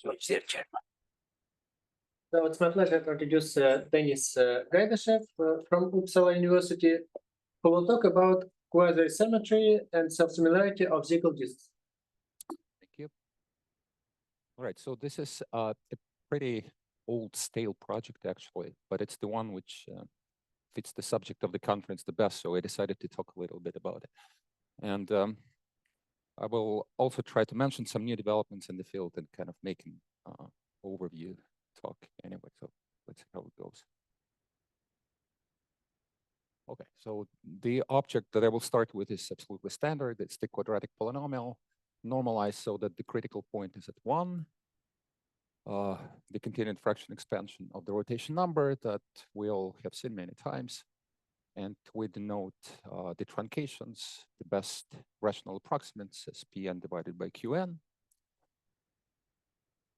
much, dear Chairman. So it's my pleasure to introduce Denis Gaidashev from Uppsala University, who will talk about quasisymmetry and self-similarity of Siegel disks. Thank you. All right, so this is a pretty old, stale project, actually, but it's the one which fits the subject of the conference the best, so I decided to talk a little bit about it. And I will also try to mention some new developments in the field and kind of make an overview talk anyway, so let's see how it goes. Okay, so the object that I will start with is absolutely standard. It's the quadratic polynomial normalized so that the critical point is at 1. The continued fraction expansion of the rotation number that we all have seen many times. And we denote the truncations, the best rational approximates as Pn divided by Qn.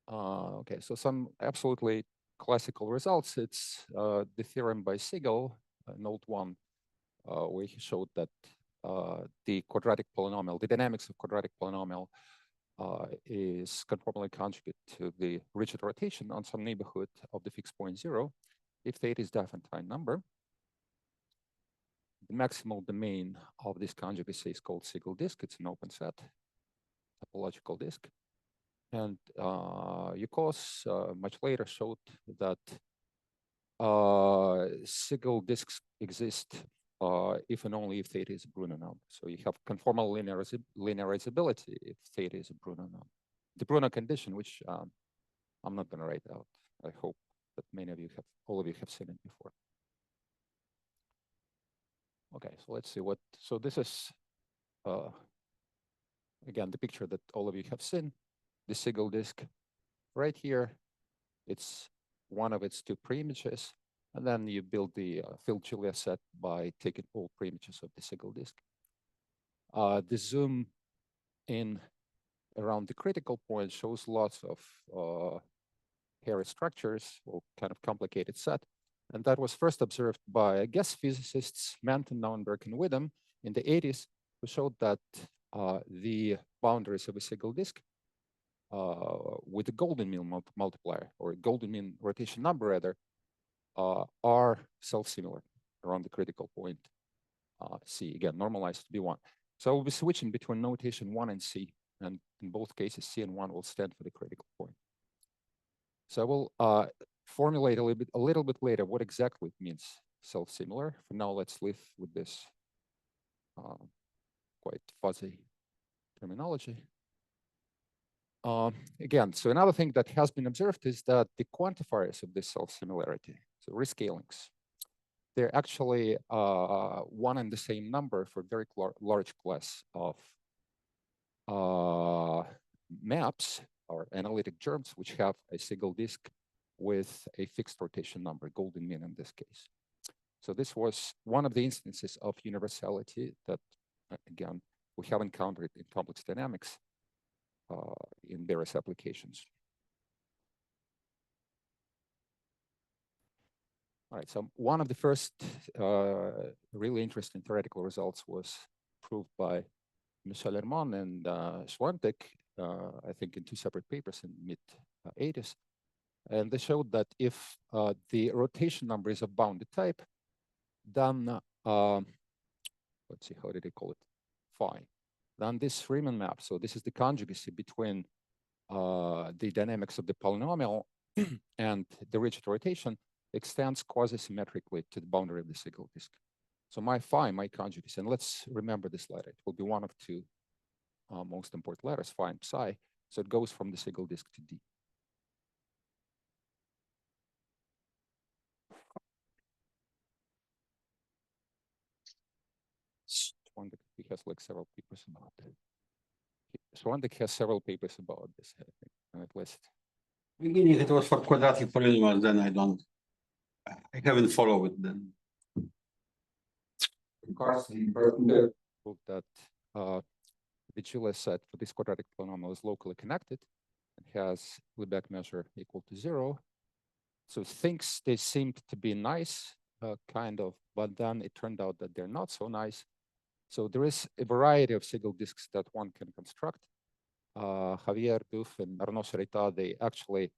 Okay, so some absolutely classical results. It's the theorem by Siegel, an old one, where he showed that the quadratic polynomial, the dynamics of quadratic polynomial is conformally conjugate to the rigid rotation on some neighborhood of the fixed point 0 if theta is the affine number. The maximal domain of this conjugacy is called Siegel disk. It's an open set, topological disk. And Yukos much later showed that Siegel disks exist if and only if theta is a Bruno number. So you have conformal linearizability if theta is a Bruno number. The Bruno condition, which I'm not going to write out. I hope that many of you have, all of you have seen it before. Okay, so let's see what, so this is, again, the picture that all of you have seen, the Siegel disk right here. It's one of its 2 preimages. And then you build the field-Julia set by taking all preimages of the Siegel disk. The zoom in around the critical point shows lots of hairy structures, or kind of complicated set. And that was first observed by, I guess, physicists Manton, Nauenberg, and Widom in the 80s, who showed that the boundaries of a Siegel disk with the golden mean multiplier, or golden mean rotation number rather, are self-similar around the critical point C, again, normalized to B1. So we'll be switching between notation 1 and C, and in both cases, C and 1 will stand for the critical point. So I will formulate a little bit later what exactly it means self-similar. For now, let's live with this quite fuzzy terminology. Again, so another thing that has been observed is that the quantifiers of this self-similarity, so rescalings, they're actually one and the same number for very large class of maps or analytic germs which have a Siegel disk with a fixed rotation number, golden mean in this case. So this was one of the instances of universality that, again, we have encountered in complex dynamics in various applications. All right, so one of the first really interesting theoretical results was proved by Michel Herman and Schwantek, I think in 2 separate papers in mid-80s. And they showed that if the rotation number is of bounded type, then, let's see, how did they call it? Phi. Then this Riemann map, so this is the conjugacy between the dynamics of the polynomial and the rigid rotation, extends quasi-symmetrically to the boundary of the Siegel disk. So my phi, my conjugacy, and let's remember this letter. It will be one of 2 most important letters, phi and psi. So it goes from the Siegel disk to D. He has like several papers about it. Schwantek has several papers about this, I think, at least. Beginning, it was for quadratic polynomials, then I haven't followed it then. Carson proved that the Julia set for this quadratic polynomial is locally connected and has Lebesgue measure equal to 0. So things, they seemed to be nice, kind of, but then it turned out that they're not so nice. So there is a variety of Siegel disks that one can construct. Javier Duff and Arnaud Serrita, they actually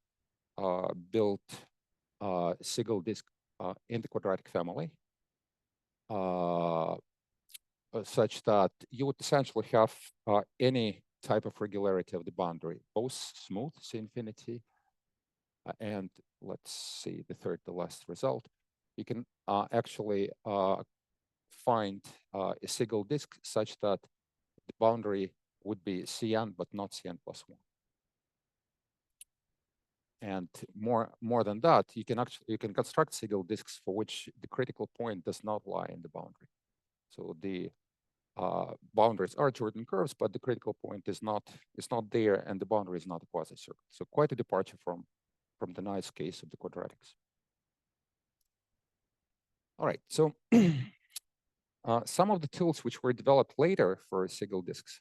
built Siegel disk in the quadratic family, such that you would essentially have any type of regularity of the boundary, both smooth, C infinity, and let's see the third to last result. You can actually find a Siegel disk such that the boundary would be Cn, but not Cn plus 1. And more than that, you can construct Siegel disks for which the critical point does not lie in the boundary. So the boundaries are Jordan curves, but the critical point is not there, and the boundary is not a quasi-circle. So quite a departure from the nice case of the quadratics. All right, so some of the tools which were developed later for Siegel disks,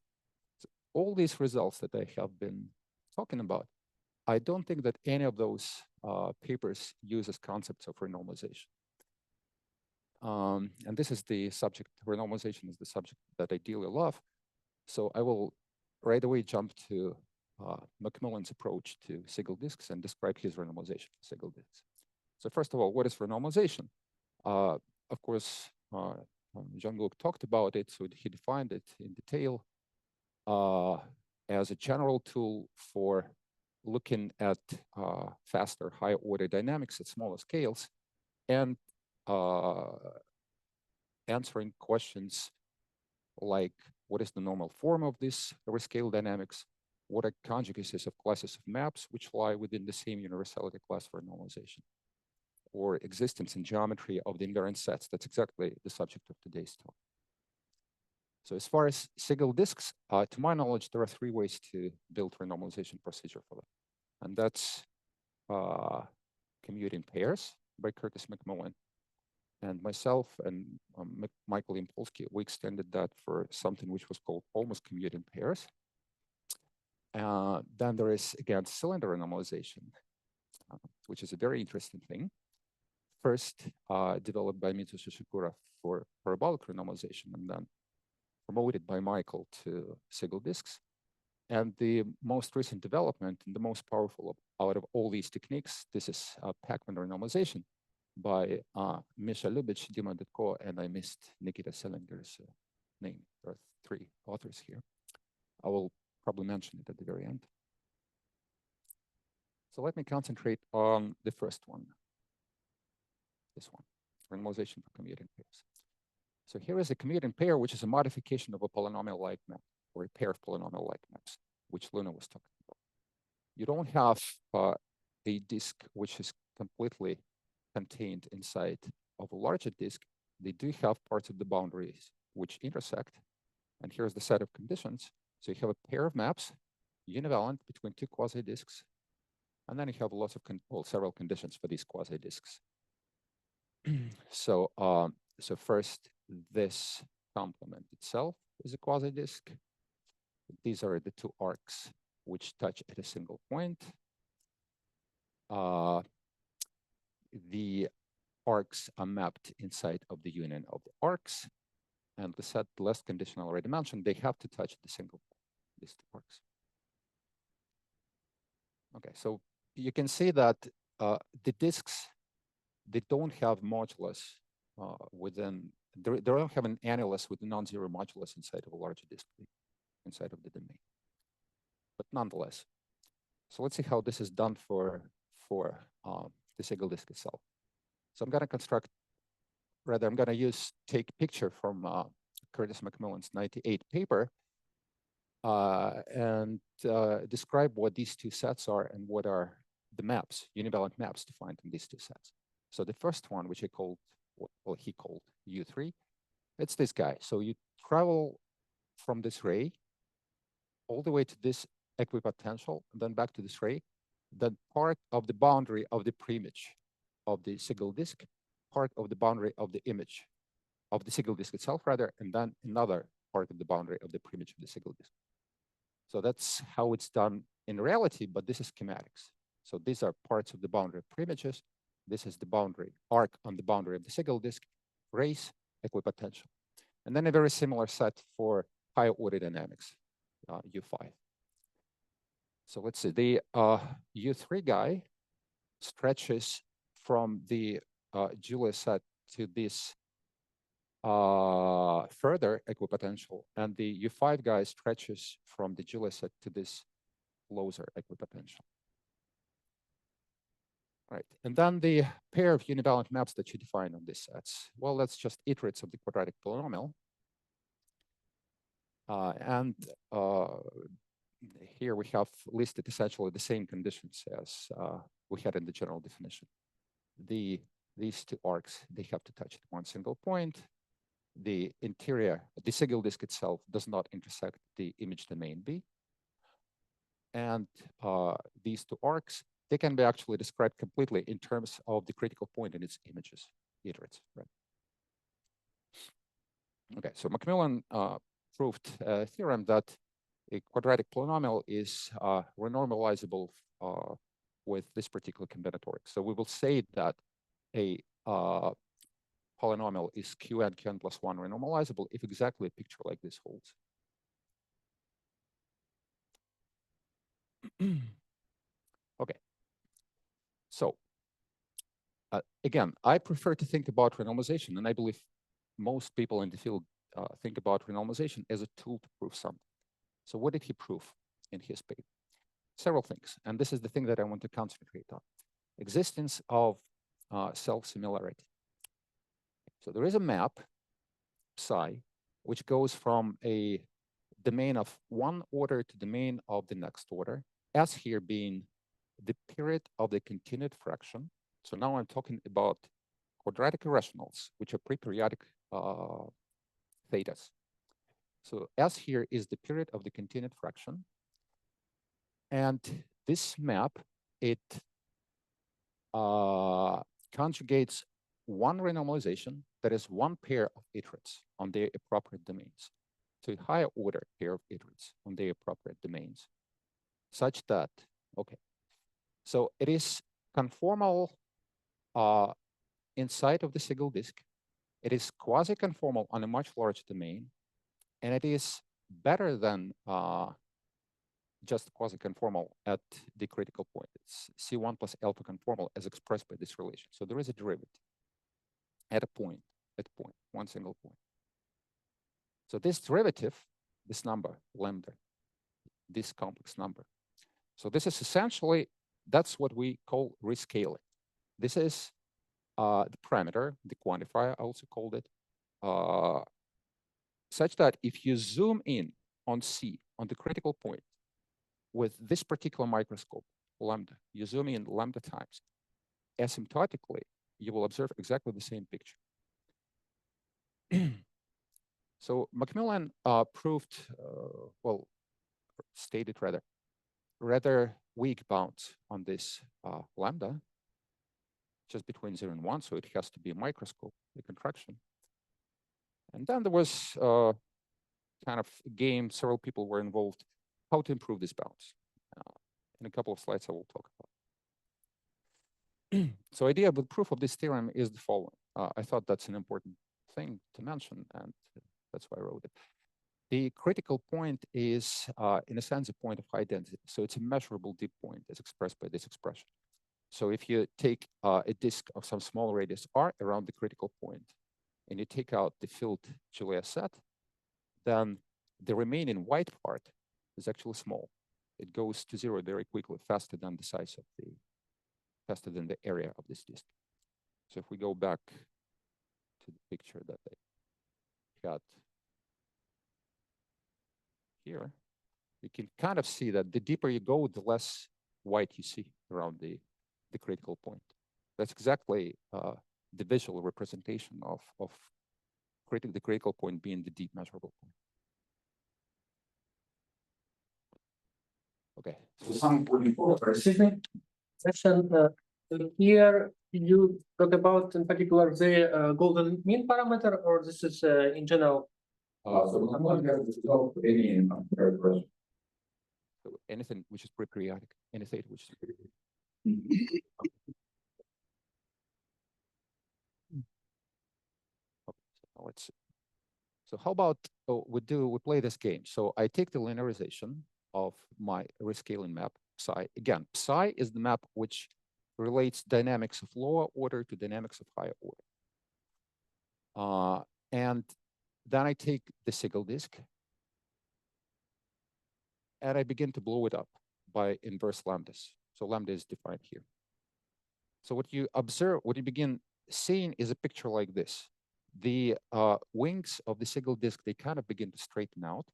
so all these results that I have been talking about, I don't think that any of those papers uses concepts of renormalization. And this is the subject, renormalization is the subject that I dearly love. So I will right away jump to Macmillan's approach to Siegel disks and describe his renormalization of Siegel disks. So first of all, what is renormalization? Of course, Jean-Luc talked about it, so he defined it in detail as a general tool for looking at faster, higher order dynamics at smaller scales and answering questions like what is the normal form of this rescale dynamics, what are conjugacies of classes of maps which lie within the same universality class for normalization, or existence in geometry of the invariant sets. That's exactly the subject of today's talk. So as far as Siegel disks, to my knowledge, there are 3 ways to build renormalization procedure for them. And that's commuting pairs by Curtis McMillan. And myself and Michael Impolsky, we extended that for something which was called almost commuting pairs. Then there is, again, cylinder renormalization, which is a very interesting thing. First developed by Mitsu Shishikura for parabolic renormalization, and then promoted by Michael to Siegel disks. And the most recent development and the most powerful out of all these techniques, this is Pacman renormalization by Misha Lubitsch, Dima Dudko, and I missed Nikita Selinger's name. There are 3 authors here. I will probably mention it at the very end. So let me concentrate on the first one, this one, renormalization for commuting pairs. So here is a commuting pair, which is a modification of a polynomial-like map, or a pair of polynomial-like maps, which Luna was talking about. You don't have a disk which is completely contained inside of a larger disk. They do have parts of the boundaries which intersect. And here's the set of conditions. So you have a pair of maps, univalent between 2 quasi-disks. And then you have lots of several conditions for these quasi-disks. So first, this complement itself is a quasi-disk. These are the 2 arcs which touch at a single point. The arcs are mapped inside of the union of the arcs. And the last condition I already mentioned, they have to touch the single point, these 2 arcs. Okay, so you can see that the disks, they don't have modulus within, they don't have an annulus with a non-zero modulus inside of a larger disk, inside of the domain. But nonetheless, so let's see how this is done for the Siegel disk itself. So I'm going to take a picture from Curtis McMillan's 98 paper and describe what these 2 sets are and what are the maps, univalent maps defined in these 2 sets. So the first one, which he called U3, it's this guy. So you travel from this ray all the way to this equipotential, and then back to this ray, then part of the boundary of the preimage of the Siegel disk, part of the boundary of the image of the Siegel disk itself, rather, and then another part of the boundary of the preimage of the Siegel disk. So that's how it's done in reality, but this is schematics. So these are parts of the boundary of preimages. This is the boundary arc on the boundary of the Siegel disk, race, equipotential. And then a very similar set for higher order dynamics, U5. So let's see, the U3 guy stretches from the Julia set to this further equipotential, and the U5 guy stretches from the Julia set to this closer equipotential. Right, and then the pair of univalent maps that you define on these sets, well, that's just iterates of the quadratic polynomial. And here we have listed essentially the same conditions as we had in the general definition. These two arcs, they have to touch at one single point. The interior, the Siegel disk itself does not intersect the image domain B. And these two arcs, they can be actually described completely in terms of the critical point in its images, iterates, right? Okay, so Macmillan proved a theorem that a quadratic polynomial is renormalizable with this particular combinatoric. So we will say that a polynomial is Qn, Qn plus 1 renormalizable if exactly a picture like this holds. Okay. So again, I prefer to think about renormalization, and I believe most people in the field think about renormalization as a tool to prove something. So what did he prove in his paper? Several things, and this is the thing that I want to concentrate on. Existence of self-similarity. So there is a map, psi, which goes from a domain of one order to domain of the next order, S here being the period of the continued fraction. So now I'm talking about quadratic irrationals, which are pre-periodic thetas. So S here is the period of the continued fraction. And this map, it conjugates one renormalization that is one pair of iterates on their appropriate domains. So a higher order pair of iterates on their appropriate domains, such that, okay, so it is conformal inside of the Siegel disk. It is quasi-conformal on a much larger domain, and it is better than just quasi-conformal at the critical point. It's C1 plus alpha conformal as expressed by this relation. So there is a derivative at a point, one single point. So this derivative, this number, lambda, this complex number. So this is essentially, that's what we call rescaling. This is the parameter, the quantifier, I also called it, such that if you zoom in on C, on the critical point, with this particular microscope, lambda, you zoom in lambda times, asymptotically, you will observe exactly the same picture. So Macmillan proved, well, stated rather weak bounds on this lambda, just between 0 and 1, so it has to be a microscope, the contraction. And then there was kind of a game, several people were involved, how to improve these bounds. In a couple of slides, I will talk about. So idea of the proof of this theorem is the following. I thought that's an important thing to mention, and that's why I wrote it. The critical point is, in a sense, a point of high density. So it's a measurable deep point as expressed by this expression. So if you take a disk of some small radius r around the critical point, and you take out the filled Julia set, then the remaining white part is actually small. It goes to 0 very quickly, faster than the size of the, faster than the area of this disk. So if we go back to the picture that I got here, you can kind of see that the deeper you go, the less white you see around the critical point. That's exactly the visual representation of the critical point being the deep measurable point. Okay. So section here you talk about in particular the golden mean parameter, or this is in general? So anything which is pre-periodic, any theta which is pre-periodic. Okay, so let's see. So how about we play this game? So I take the linearization of my rescaling map psi. Again, psi is the map which relates dynamics of lower order to dynamics of higher order. And then I take the Siegel disk and I begin to blow it up by inverse lambdas. So lambda is defined here. So what you observe, what you begin seeing is a picture like this. The wings of the Siegel disk, they kind of begin to straighten out.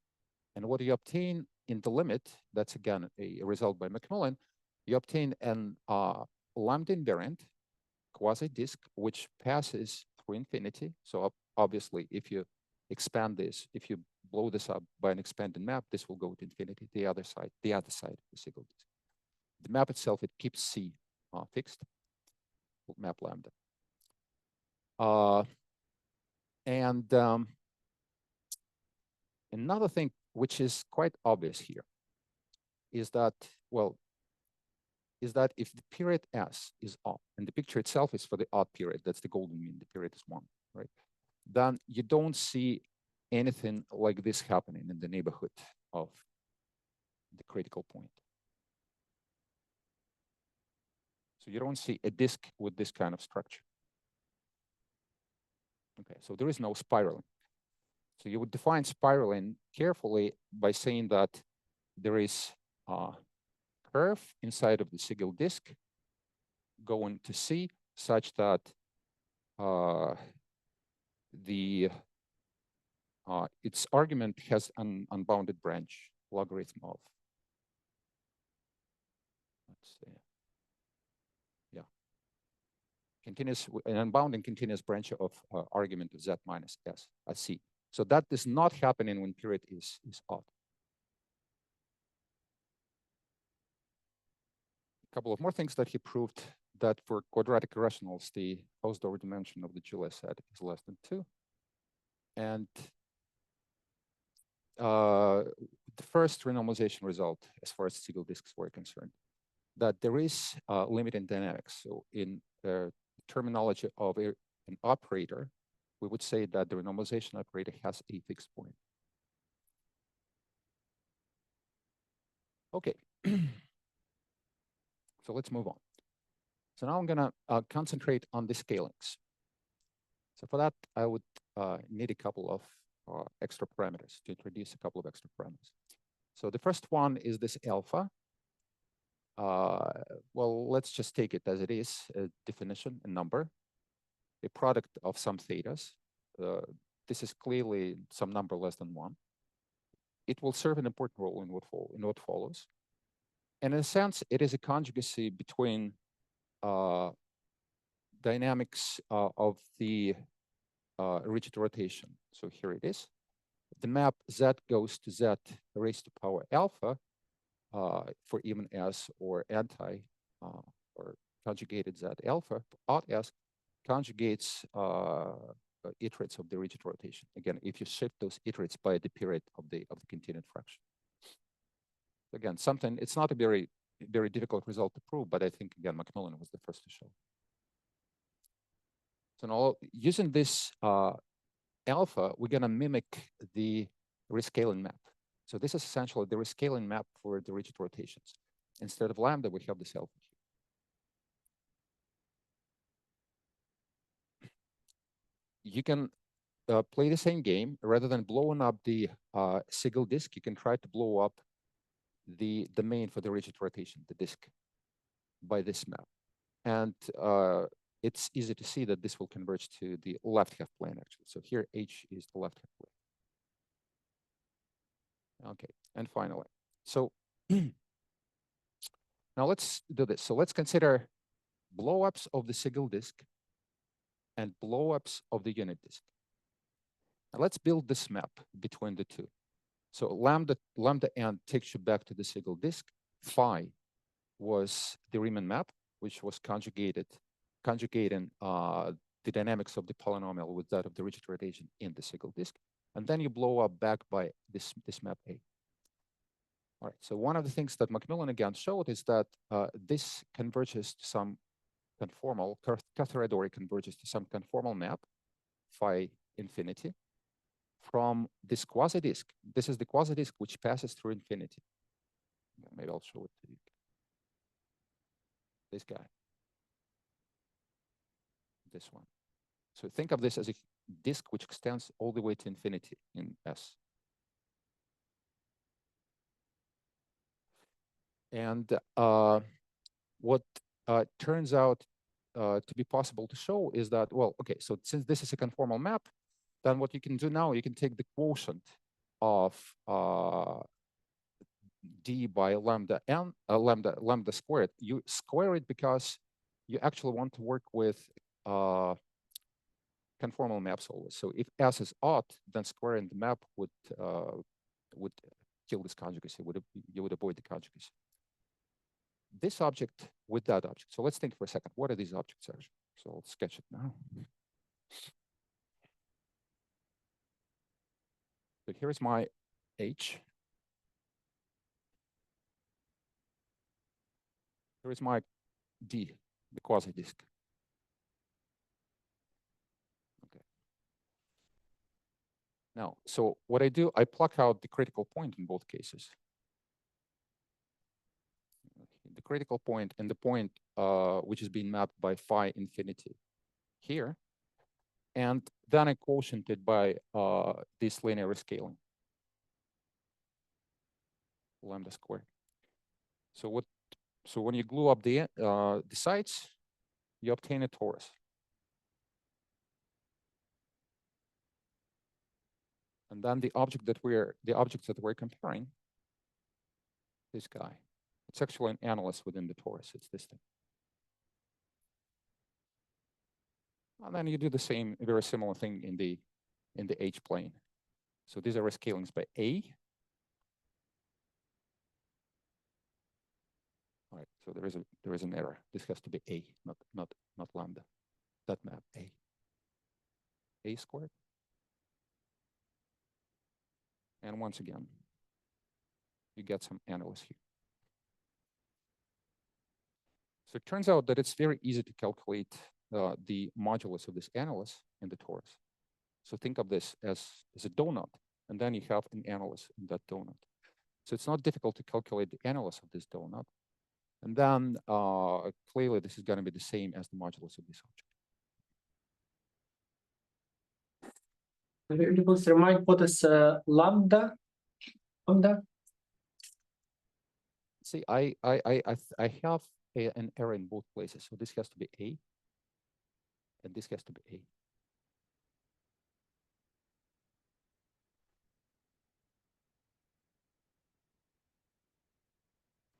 And what you obtain in the limit, that's again a result by Macmillan, you obtain an lambda invariant quasi disk, which passes through infinity. So obviously, if you expand this, if you blow this up by an expanded map, this will go to infinity, the other side of the Siegel disk. The map itself, it keeps C fixed, map lambda. Another thing which is quite obvious here is that, well, if the period S is odd, and the picture itself is for the odd period, that's the golden mean, the period is 1, right? Then you don't see anything like this happening in the neighborhood of the critical point. So you don't see a disk with this kind of structure. Okay, so there is no spiraling. So you would define spiraling carefully by saying that there is a curve inside of the Siegel disk going to C such that its argument has an unbounded branch logarithm of, let's see, yeah, continuous, an unbounded continuous branch of argument of Z minus S at C. So that is not happening when period is odd. A couple of more things that he proved, that for quadratic irrationals, the Hausdorff dimension of the Julia set is less than 2. And the first renormalization result, as far as Siegel disks were concerned, that there is a limit in dynamics. So in the terminology of an operator, we would say that the renormalization operator has a fixed point. Okay. So let's move on. So now I'm going to concentrate on the scalings. So for that, I would need a couple of extra parameters, to introduce a couple of extra parameters. So the first one is this alpha. Well, let's just take it as it is, a definition, a number, a product of some thetas. This is clearly some number less than 1. It will serve an important role in what follows. And in a sense, it is a conjugacy between dynamics of the rigid rotation. So here it is. The map Z goes to Z raised to power alpha for even S or anti or conjugated Z alpha. Odd S conjugates iterates of the rigid rotation. Again, if you shift those iterates by the period of the continued fraction. Again, something, it's not a very difficult result to prove, but I think, again, Macmillan was the first to show. So now, using this alpha, we're going to mimic the rescaling map. So this is essentially the rescaling map for the rigid rotations. Instead of lambda, we have this alpha here. You can play the same game. Rather than blowing up the Siegel disk, you can try to blow up the domain for the rigid rotation, the disk, by this map. And it's easy to see that this will converge to the left half plane, actually. So here, H is the left half plane. Okay, and finally, so now let's do this. So let's consider blowups of the Siegel disk and blowups of the unit disk. Now let's build this map between the two. So lambda n takes you back to the Siegel disk. Phi was the Riemann map, which was conjugating the dynamics of the polynomial with that of the rigid rotation in the Siegel disk. And then you blow up back by this map A. All right, so one of the things that Macmillan again showed is that this converges to some conformal, Catharadory converges to some conformal map, phi infinity, from this quasi-disk. This is the quasi-disk which passes through infinity. Maybe I'll show it to you. This guy. This one. So think of this as a disk which extends all the way to infinity in S. And what turns out to be possible to show is that, well, okay, so since this is a conformal map, then what you can do now, you can take the quotient of d by lambda n, lambda squared. You square it because you actually want to work with conformal maps always. So if S is odd, then squaring the map would kill this conjugacy. You would avoid the conjugacy. This object with that object. So let's think for a second. What are these objects actually? So I'll sketch it now. So here's my H. Here is my D, the quasi-disk. Okay. Now, so what I do, I pluck out the critical point in both cases. The critical point and the point which is being mapped by phi infinity here. And then I quotient it by this linear rescaling, lambda squared. So when you glue up the sides, you obtain a torus. And then the objects that we're comparing, this guy, it's actually an analyst within the torus. It's this thing. And then you do the same, very similar thing in the H plane. So these are rescalings by A. All right, so there is an error. This has to be A, not lambda. That map A squared. And once again, you get some analysts here. So it turns out that it's very easy to calculate the modulus of this analyst in the torus. So think of this as a donut, and then you have an analyst in that donut. So it's not difficult to calculate the analyst of this donut. And then clearly this is going to be the same as the modulus of this object. Could you please remind what is lambda? Lambda? See, I have an error in both places. So this has to be A, and this has to be A.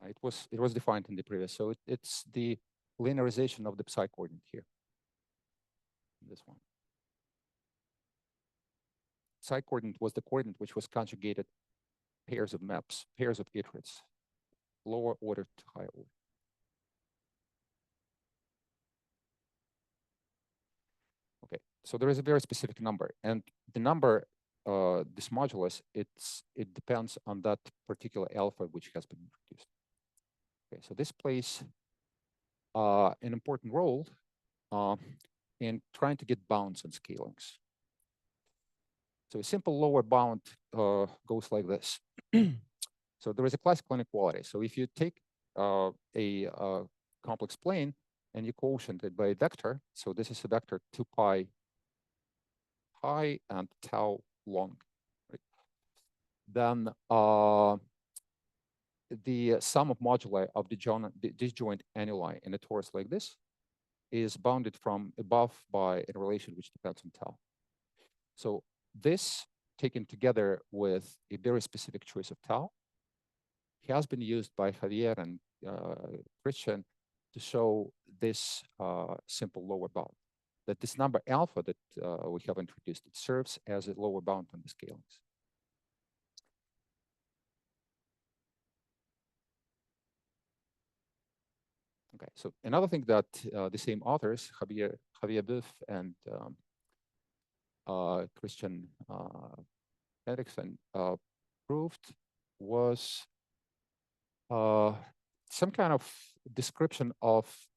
It was defined in the previous. So it's the linearization of the psi coordinate here. This one. Psi coordinate was the coordinate which was conjugated pairs of maps, pairs of iterates, lower order to higher order. Okay, so there is a very specific number, and the number, this modulus, it depends on that particular alpha which has been introduced. Okay, so this plays an important role in trying to get bounds and scalings. So a simple lower bound goes like this. So there is a classical inequality. So if you take a complex plane and you quotient it by a vector, so this is a vector 2 pi high and tau long, right? Then the sum of moduli of the disjoint annuli in a torus like this is bounded from above by a relation which depends on tau. So this, taken together with a very specific choice of tau, has been used by Javier and Christian to show this simple lower bound. That this number alpha that we have introduced, it serves as a lower bound on the scalings. Okay, so another thing that the same authors, Javier Boeuf and Christian Henriksen, proved was some kind of description of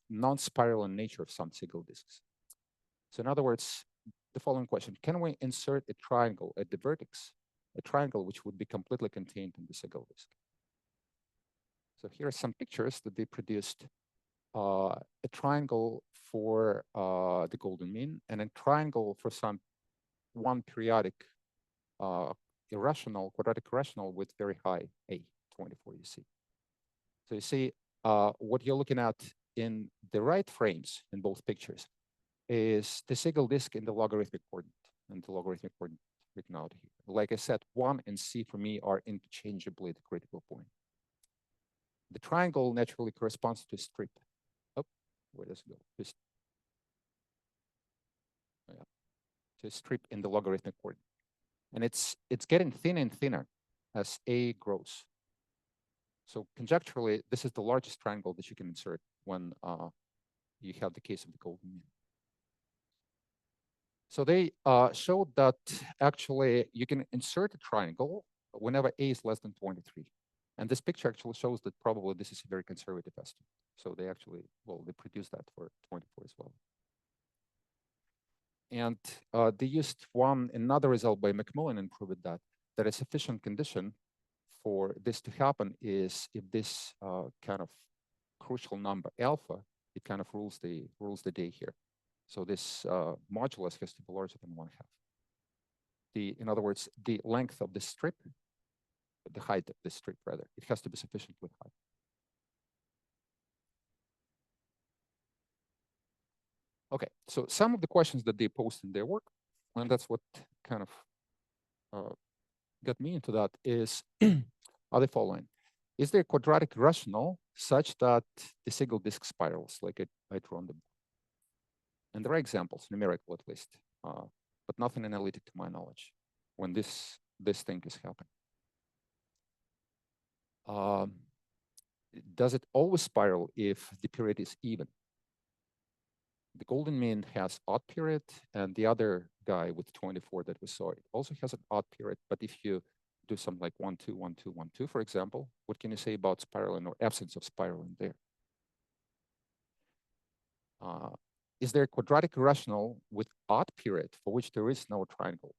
non-spiral in nature of some Siegel disks. So in other words, the following question: can we insert a triangle at the vertex, a triangle which would be completely contained in the Siegel disk? So here are some pictures that they produced. A triangle for the golden mean, and a triangle for some one periodic quadratic irrational with very high A, 24, you see. So you see what you're looking at in the right frames in both pictures is the Siegel disk in the logarithmic coordinate, and the logarithmic coordinate written out here. Like I said, 1 and C for me are interchangeably the critical point. The triangle naturally corresponds to a strip. Oh, where does it go? To a strip in the logarithmic coordinate. And it's getting thinner and thinner as A grows. So conjecturally, this is the largest triangle that you can insert when you have the case of the golden mean. So they showed that actually you can insert a triangle whenever A is less than 23. And this picture actually shows that probably this is a very conservative estimate. So they actually, well, they produced that for 24 as well. And they used another result by McMillan and proved that a sufficient condition for this to happen is if this kind of crucial number alpha, it kind of rules the day here. So this modulus has to be larger than 1/2. In other words, the length of the strip, the height of the strip rather, it has to be sufficiently high. Okay, so some of the questions that they posed in their work, and that's what kind of got me into that, is are the following. Is there a quadratic rational such that the Siegel disk spirals like I drew on the board? And there are examples, numerical at least, but nothing analytic to my knowledge when this thing is happening. Does it always spiral if the period is even? The golden mean has odd period, and the other guy with 24 that we saw, it also has an odd period. But if you do something like 1, 2, 1, 2, 1, 2, for example, what can you say about spiraling or absence of spiraling there? Is there a quadratic irrational with odd period for which there is no triangle?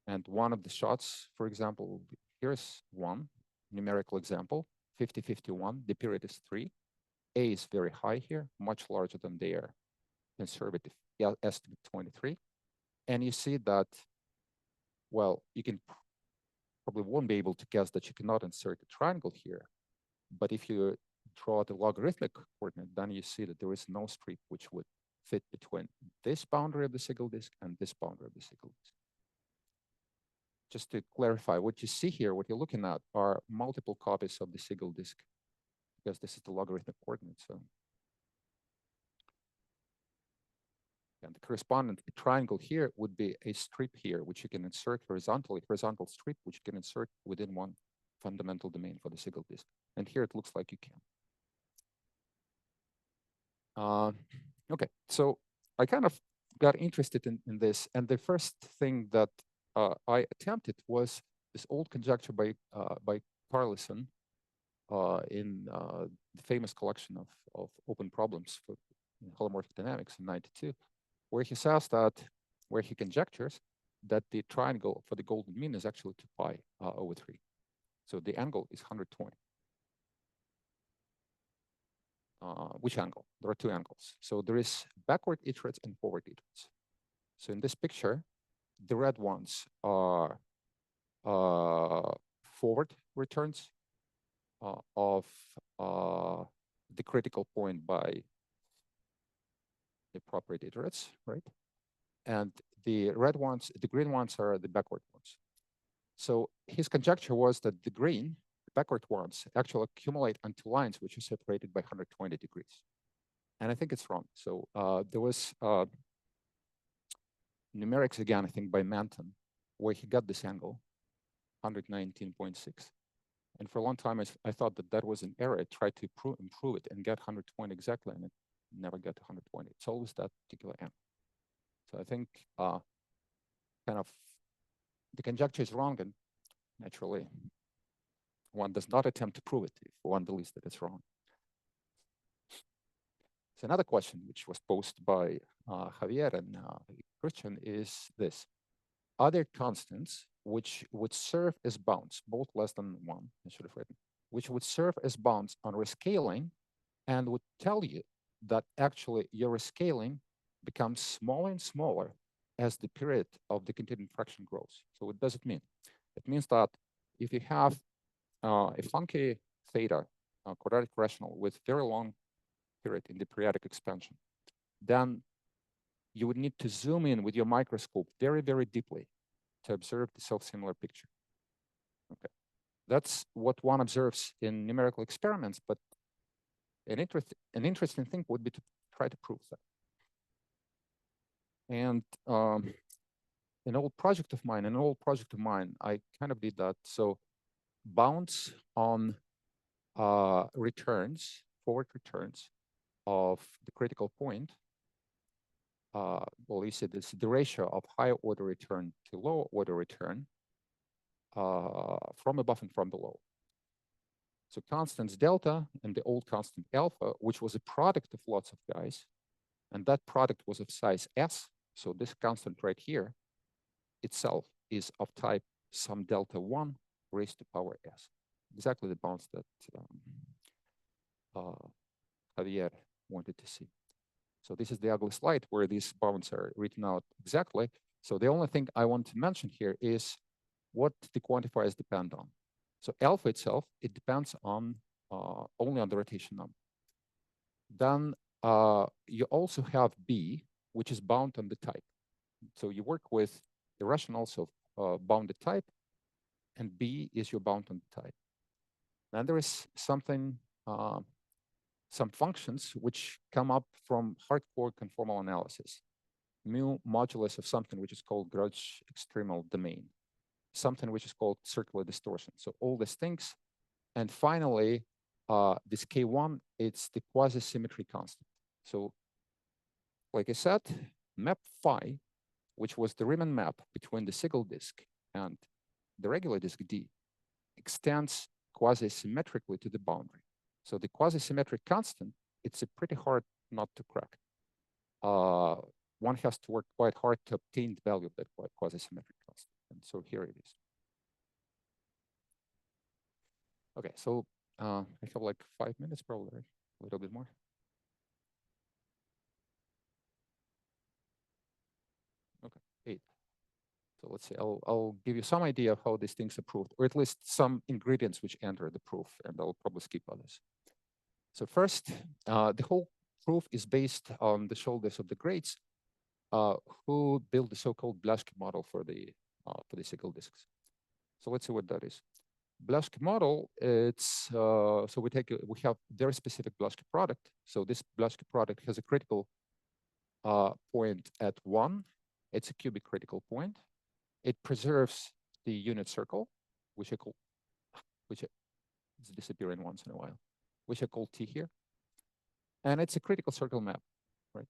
And one of the shots, for example, here's one numerical example, 50, 51, the period is 3. A is very high here, much larger than their conservative estimate 23. And you see that, well, you can probably won't be able to guess that you cannot insert a triangle here. But if you draw the logarithmic coordinate, then you see that there is no strip which would fit between this boundary of the Siegel disk and this boundary of the Siegel disk. Just to clarify, what you see here, what you're looking at are multiple copies of the Siegel disk, because this is the logarithmic coordinate. So, and the corresponding triangle here would be a strip here, which you can insert horizontally, horizontal strip, which you can insert within one fundamental domain for the Siegel disk. And here it looks like you can. Okay, so I kind of got interested in this, and the first thing that I attempted was this old conjecture by Carlson in the famous collection of open problems for holomorphic dynamics in '92, where he says that, where he conjectures that the triangle for the golden mean is actually 2 pi over 3. So the angle is 120. Which angle? There are 2 angles. So there is backward iterates and forward iterates. So in this picture, the red ones are forward returns of the critical point by the proper iterates, right? And the red ones, the green ones are the backward ones. So his conjecture was that the green, the backward ones, actually accumulate onto lines which are separated by 120 degrees. And I think it's wrong. So there was numerics again, I think by Manton, where he got this angle, 119.6. And for a long time, I thought that that was an error. I tried to improve it and get 120 exactly, and it never got 120. It's always that particular angle. So I think kind of the conjecture is wrong, and naturally, one does not attempt to prove it if one believes that it's wrong. So another question which was posed by Javier and Christian is this. Are there constants which would serve as bounds, both less than 1, I should have written, which would serve as bounds on rescaling and would tell you that actually your rescaling becomes smaller and smaller as the period of the continued fraction grows. So what does it mean? It means that if you have a funky theta quadratic rational with very long period in the periodic expansion, then you would need to zoom in with your microscope very, very deeply to observe the self-similar picture. Okay, that's what one observes in numerical experiments, but an interesting thing would be to try to prove that. And an old project of mine, I kind of did that. So bounds on forward returns of the critical point. Well, you see this the ratio of higher order return to lower order return from above and from below. So constants delta and the old constant alpha, which was a product of lots of guys, and that product was of size S. So this constant right here itself is of type some delta 1 raised to power S. Exactly the bounds that Javier wanted to see. So this is the ugly slide where these bounds are written out exactly. So the only thing I want to mention here is what the quantifiers depend on. So alpha itself, it depends on only on the rotation number. Then you also have B, which is bound on the type. So you work with irrationals of bounded type, and B is your bound on the type. Then there is something, some functions which come up from hardcore conformal analysis. Mu modulus of something which is called Grudge extremal domain, something which is called circular distortion. So all these things. And finally, this K1, it's the quasi-symmetry constant. So like I said, map phi, which was the Riemann map between the Siegel disk and the regular disk D, extends quasi-symmetrically to the boundary. So the quasi-symmetric constant, it's a pretty hard nut to crack. One has to work quite hard to obtain the value of that quasi-symmetric constant. And so here it is. Okay, so I have like 5 minutes probably, right? A little bit more. Okay, 8. So let's see, I'll give you some idea of how these things are proved, or at least some ingredients which enter the proof, and I'll probably skip others. So first, the whole proof is based on the shoulders of the greats who built the so-called Blaschke model for the Siegel disks. So let's see what that is. Blaschke model, it's so we have very specific Blaschke product. So this Blaschke product has a critical point at 1. It's a cubic critical point. It preserves the unit circle, which is disappearing once in a while, which I call T here. And it's a critical circle map, right?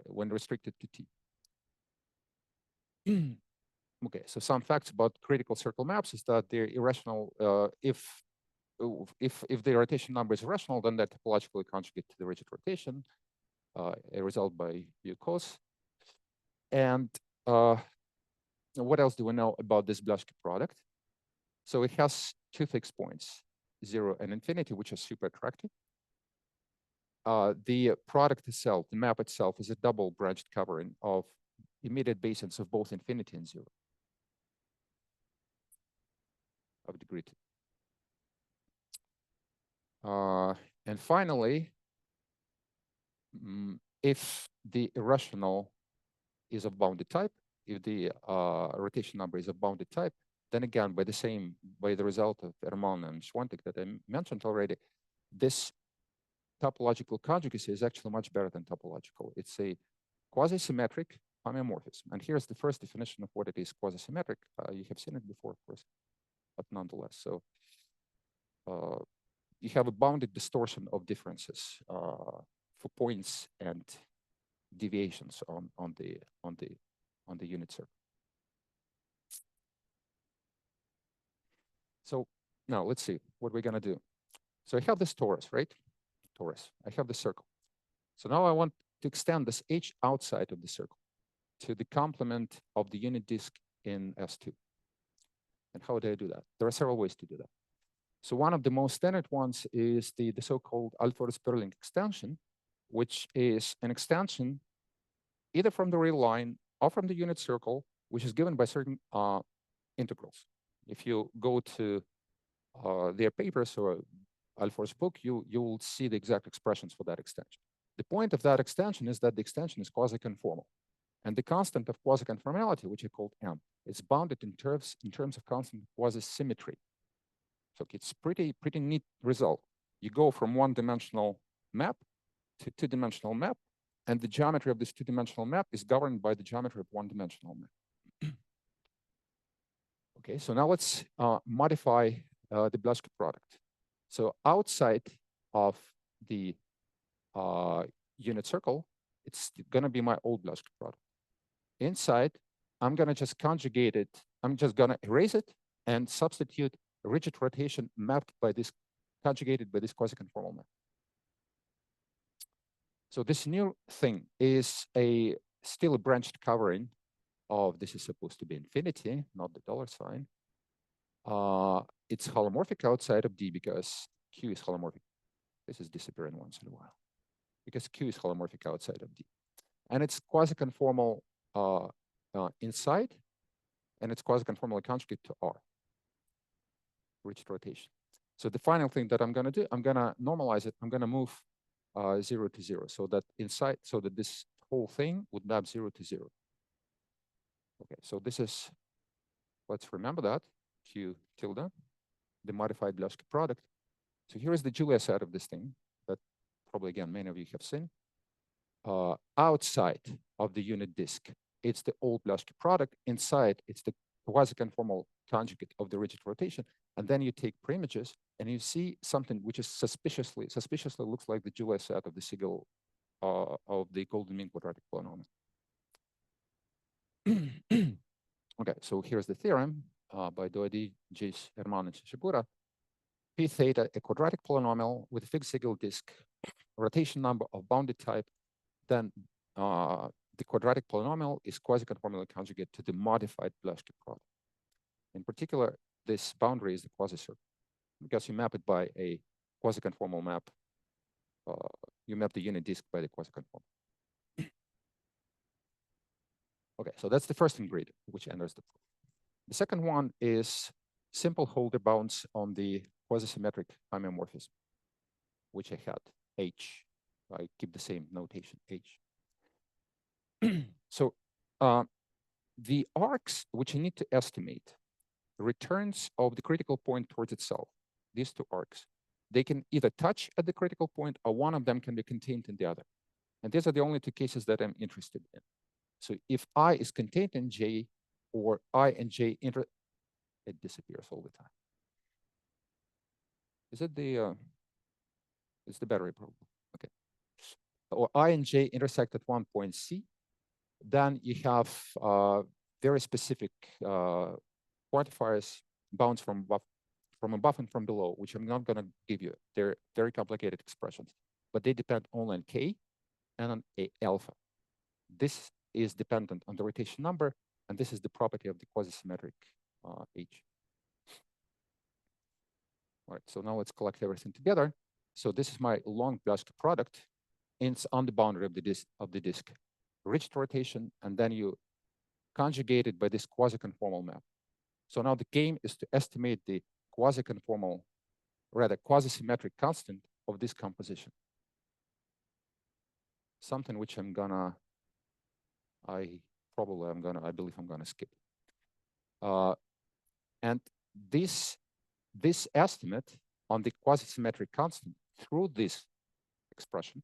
When restricted to T. Okay, so some facts about critical circle maps is that they're irrational. If the rotation number is irrational, then they're topologically conjugate to the rigid rotation, a result by U cos. And what else do we know about this Blaschke product? So it has 2 fixed points, 0 and infinity, which are super attractive. The product itself, the map itself, is a double branched covering of immediate basins of both infinity and 0 of degree 2. And finally, if the irrational is of bounded type, if the rotation number is of bounded type, then again, by the result of Hermann and Schwantek that I mentioned already, this topological conjugacy is actually much better than topological. It's a quasi-symmetric homeomorphism. And here's the first definition of what it is quasi-symmetric. You have seen it before, of course, but nonetheless. So you have a bounded distortion of differences for points and deviations on the unit circle. So now let's see what we're gonna do. So I have this torus, right? Torus. I have the circle. So now I want to extend this H outside of the circle to the complement of the unit disk in S2. And how do I do that? There are several ways to do that. So one of the most standard ones is the so-called Alford-Sperling extension, which is an extension either from the real line or from the unit circle, which is given by certain integrals. If you go to their papers or Alford's book, you will see the exact expressions for that extension. The point of that extension is that the extension is quasi-conformal. And the constant of quasi-conformality, which is called M, is bounded in terms of constant quasisymmetry. So it's pretty neat result. You go from one-dimensional map to two-dimensional map, and the geometry of this two-dimensional map is governed by the geometry of one-dimensional map. Okay, so now let's modify the Blaschke product. So outside of the unit circle, it's going to be my old Blaschke product. Inside, I'm going to just conjugate it. I'm just going to erase it and substitute rigid rotation mapped by this, conjugated by this quasi-conformal map. So this new thing is still a branched covering of, this is supposed to be infinity, not the dollar sign. It's holomorphic outside of D because Q is holomorphic. This is disappearing once in a while because Q is holomorphic outside of D. And it's quasi-conformal inside, and it's quasi-conformally conjugate to R, rigid rotation. So the final thing that I'm going to do, I'm going to normalize it. I'm going to move 0 to 0 so that inside, so that this whole thing would map 0 to 0. Okay, so this is, let's remember that, Q tilde, the modified Blaschke product. So here is the Julia set of this thing that probably, again, many of you have seen. Outside of the unit disk, it's the old Blaschke product. Inside, it's the quasi-conformal conjugate of the rigid rotation. And then you take preimages and you see something which is suspiciously looks like the Julia set of the Siegel of the golden mean quadratic polynomial. Okay, so here's the theorem by Doadi, Jis, Herman, and Shishibura. P theta, a quadratic polynomial with a fixed Siegel disk, rotation number of bounded type, then the quadratic polynomial is quasi-conformally conjugate to the modified Blaschke product. In particular, this boundary is the quasi-circle because you map it by a quasi-conformal map. You map the unit disk by the quasi-conformal. Okay, so that's the first ingredient which enters the proof. The second one is simple Holder bounds on the quasi-symmetric homeomorphism, which I had H. I keep the same notation H. So the arcs which you need to estimate, returns of the critical point towards itself, these two arcs, they can either touch at the critical point or one of them can be contained in the other. And these are the only two cases that I'm interested in. So if I is contained in J or I and J it disappears all the time. Is it the, it's the battery problem, okay. Or I and J intersect at one point C, then you have very specific quantifiers, bounds from above and from below, which I'm not going to give you. They're very complicated expressions, but they depend only on K and on A alpha. This is dependent on the rotation number, and this is the property of the quasi-symmetric H. All right, so now let's collect everything together. So this is my long Blaschke product. It's on the boundary of the disk, rigid rotation, and then you conjugate it by this quasi-conformal map. So now the game is to estimate the quasi-conformal, rather quasi-symmetric constant of this composition. Something which I believe I'm gonna skip. And this estimate on the quasi-symmetric constant through this expression,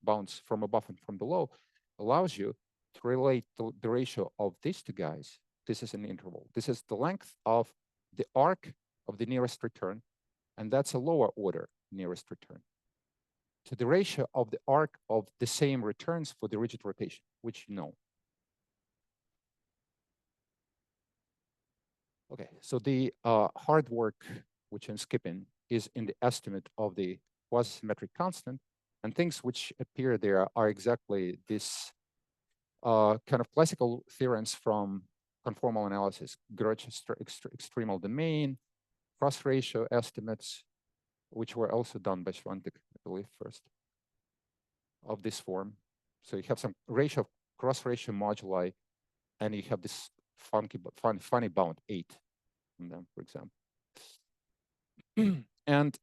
bounds from above and from below, allows you to relate the ratio of these two guys. This is an interval. This is the length of the arc of the nearest return, and that's a lower order nearest return, to the ratio of the arc of the same returns for the rigid rotation, which you know. Okay, so the hard work, which I'm skipping, is in the estimate of the quasi-symmetric constant, and things which appear there are exactly this kind of classical theorems from conformal analysis, Gaidashev extremal domain, cross ratio estimates, which were also done by Schwantek, I believe, first, of this form. So you have some ratio, cross ratio moduli, and you have this funny bound 8 on them, for example. And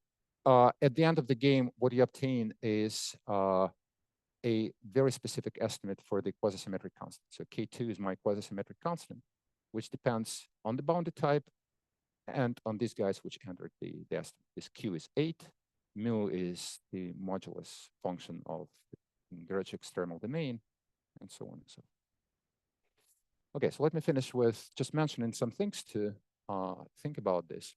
at the end of the game, what you obtain is a very specific estimate for the quasisymmetric constant. So K2 is my quasisymmetric constant, which depends on the bounded type and on these guys which entered the estimate. This Q is 8, mu is the modulus function of the Gaidashev external domain, and so on and so on. Okay, so let me finish with just mentioning some things to think about this.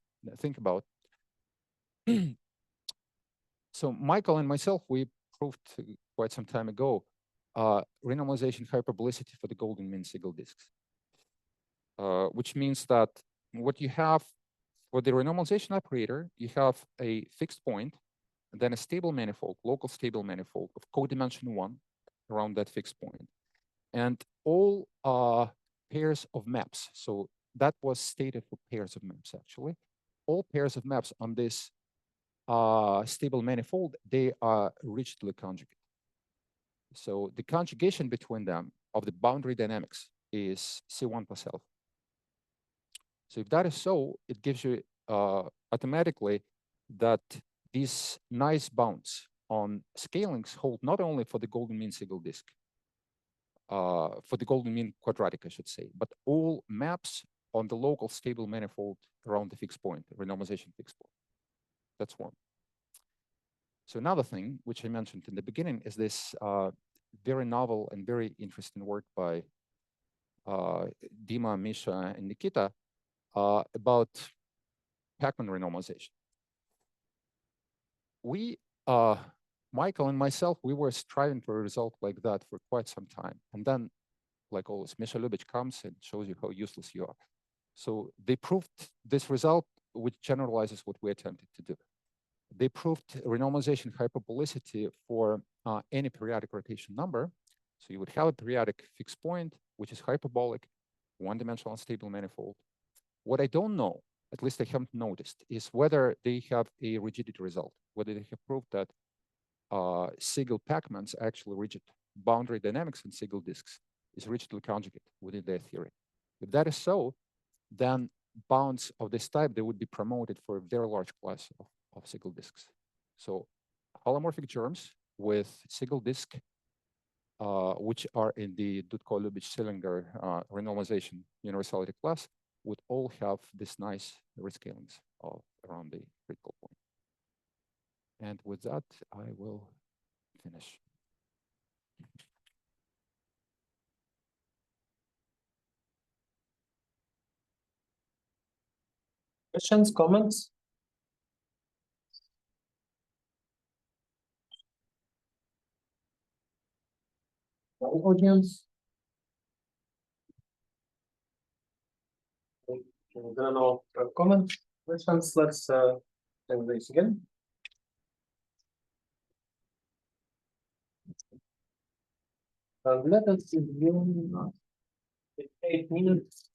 So Michael and myself, we proved quite some time ago renormalization hyperbolicity for the golden mean Siegel disks, which means that what you have for the renormalization operator, you have a fixed point, and then a stable manifold, local stable manifold of codimension 1 around that fixed point, and all pairs of maps. So that was stated for pairs of maps, actually. All pairs of maps on this stable manifold, they are rigidly conjugate. So the conjugation between them of the boundary dynamics is C1 plus alpha. So if that is so, it gives you automatically that these nice bounds on scalings hold not only for the golden mean Siegel disk, for the golden mean quadratic, I should say, but all maps on the local stable manifold around the fixed point, renormalization fixed point. That's one. So another thing, which I mentioned in the beginning, is this very novel and very interesting work by Dima, Misha, and Nikita about Pacman renormalization. We, Michael and myself, we were striving for a result like that for quite some time. And then, like always, Misha Lubitsch comes and shows you how useless you are. So they proved this result, which generalizes what we attempted to do. They proved renormalization hyperbolicity for any periodic rotation number. So you would have a periodic fixed point, which is hyperbolic, one-dimensional unstable manifold. What I don't know, at least I haven't noticed, is whether they have a rigidity result, whether they have proved that Siegel Pacmans are actually rigid. Boundary dynamics in Siegel disks is rigidly conjugate within their theory. If that is so, then bounds of this type, they would be promoted for a very large class of Siegel disks. So holomorphic germs with Siegel disk, which are in the Dudko-Lubitsch-Sillinger renormalization universality class, would all have this nice rescalings around the critical point. And with that, I will finish. Questions, comments? Audience? There are no comments. Questions? Let's do this again. Let us review 8 minutes.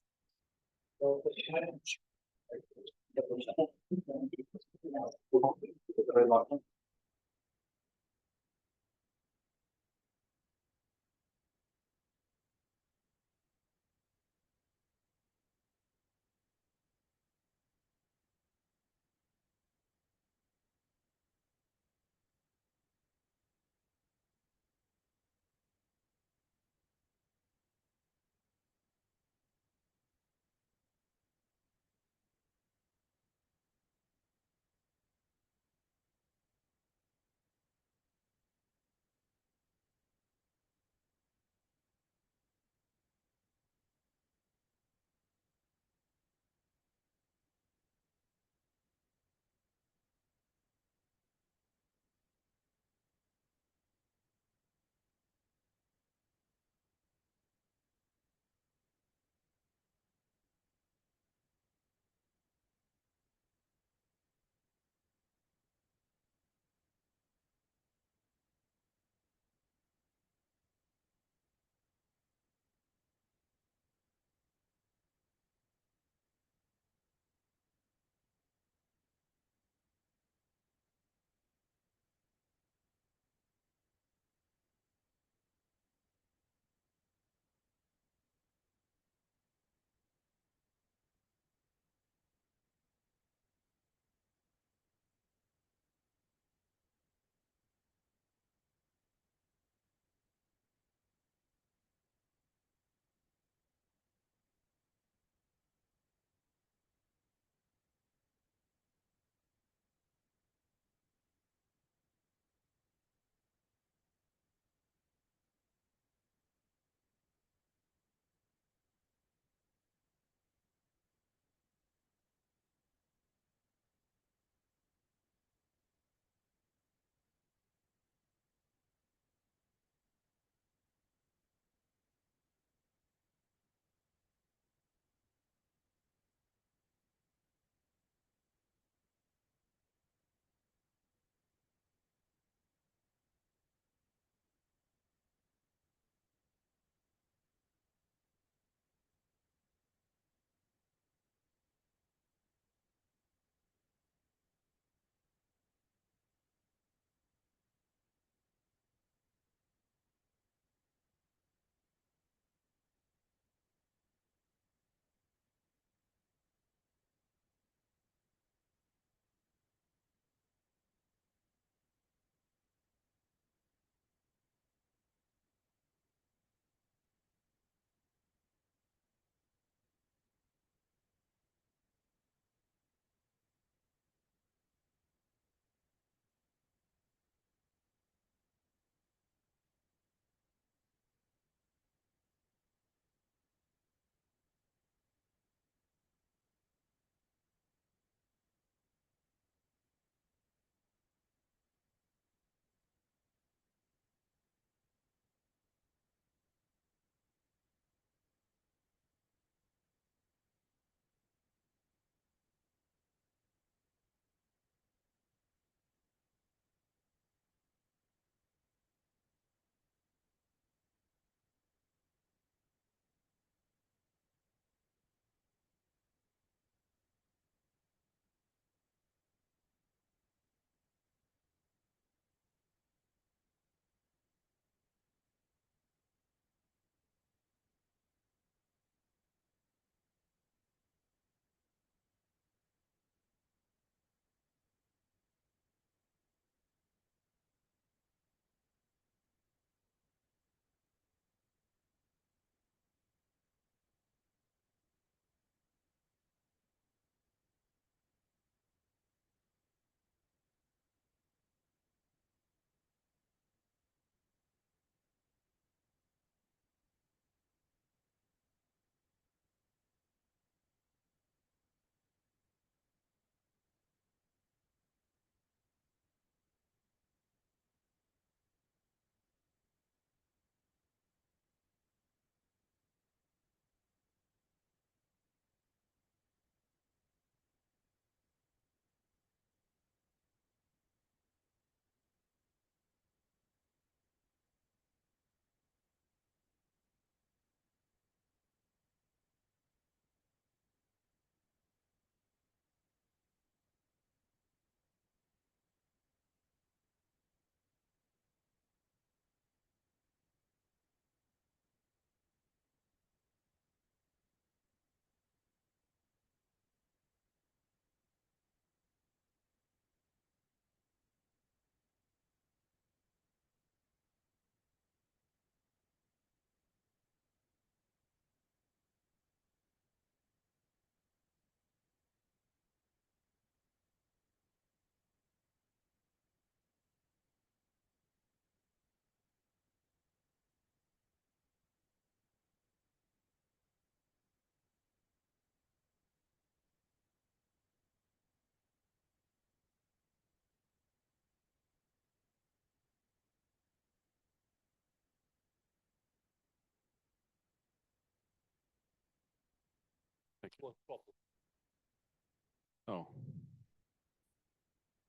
Oh.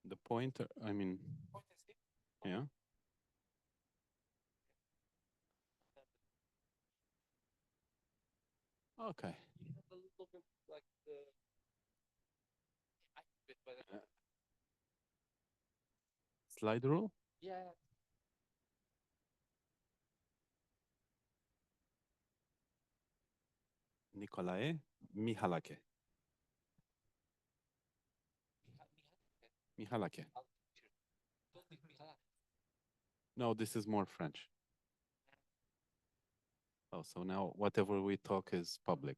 The point, I mean, yeah. Okay. Slide rule? Yeah. Nicolae Mihalake. Mihalake. No, this is more French. Oh, so now whatever we talk is public.